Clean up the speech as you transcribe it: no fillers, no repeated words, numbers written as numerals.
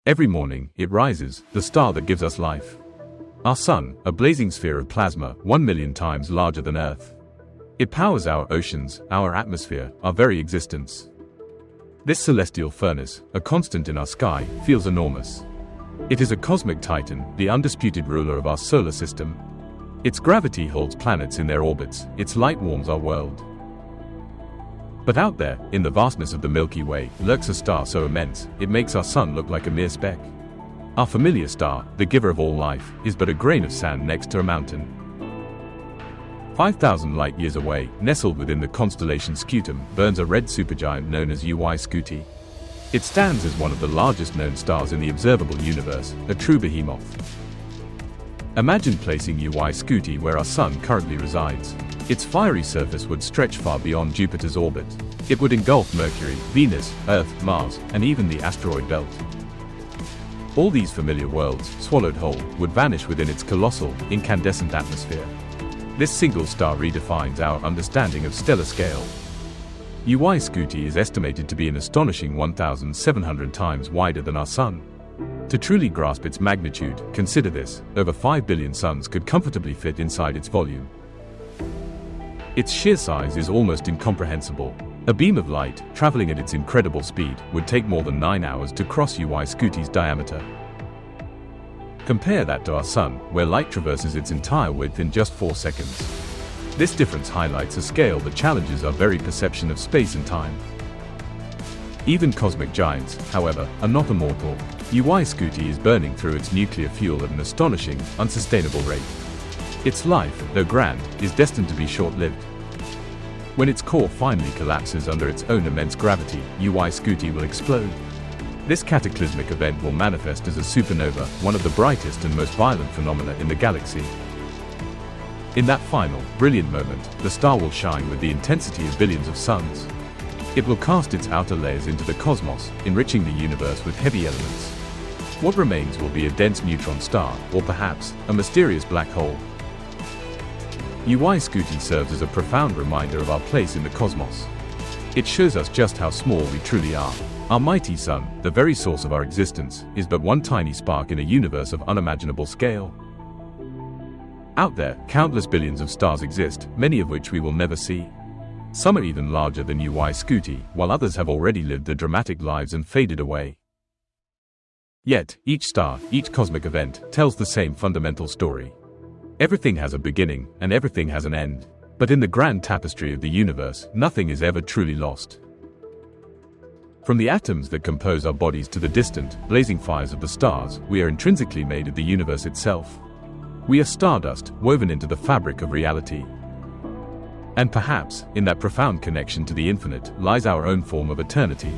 Every morning, it rises, the star that gives us life. Our Sun, a blazing sphere of plasma, 1 million times larger than Earth. It powers our oceans, our atmosphere, our very existence. This celestial furnace, a constant in our sky, feels enormous. It is a cosmic titan, the undisputed ruler of our solar system. Its gravity holds planets in their orbits, its light warms our world. But out there, in the vastness of the Milky Way, lurks a star so immense, it makes our Sun look like a mere speck. Our familiar star, the giver of all life, is but a grain of sand next to a mountain. 5,000 light-years away, nestled within the constellation Scutum, burns a red supergiant known as UY Scuti. It stands as one of the largest known stars in the observable universe, a true behemoth. Imagine placing UY Scuti where our Sun currently resides. Its fiery surface would stretch far beyond Jupiter's orbit. It would engulf Mercury, Venus, Earth, Mars, and even the asteroid belt. All these familiar worlds, swallowed whole, would vanish within its colossal, incandescent atmosphere. This single star redefines our understanding of stellar scale. UY Scuti is estimated to be an astonishing 1,700 times wider than our Sun. To truly grasp its magnitude, consider this: over 5 billion suns could comfortably fit inside its volume. Its sheer size is almost incomprehensible. A beam of light, traveling at its incredible speed, would take more than 9 hours to cross UY Scuti's diameter. Compare that to our Sun, where light traverses its entire width in just 4 seconds. This difference highlights a scale that challenges our very perception of space and time. Even cosmic giants, however, are not immortal. UY Scuti is burning through its nuclear fuel at an astonishing, unsustainable rate. Its life, though grand, is destined to be short-lived. When its core finally collapses under its own immense gravity, UY Scuti will explode. This cataclysmic event will manifest as a supernova, one of the brightest and most violent phenomena in the galaxy. In that final, brilliant moment, the star will shine with the intensity of billions of suns. It will cast its outer layers into the cosmos, enriching the universe with heavy elements. What remains will be a dense neutron star, or perhaps, a mysterious black hole. UY Scuti serves as a profound reminder of our place in the cosmos. It shows us just how small we truly are. Our mighty Sun, the very source of our existence, is but one tiny spark in a universe of unimaginable scale. Out there, countless billions of stars exist, many of which we will never see. Some are even larger than UY Scuti, while others have already lived their dramatic lives and faded away. Yet, each star, each cosmic event, tells the same fundamental story. Everything has a beginning, and everything has an end. But in the grand tapestry of the universe, nothing is ever truly lost. From the atoms that compose our bodies to the distant, blazing fires of the stars, we are intrinsically made of the universe itself. We are stardust, woven into the fabric of reality. And perhaps, in that profound connection to the infinite, lies our own form of eternity.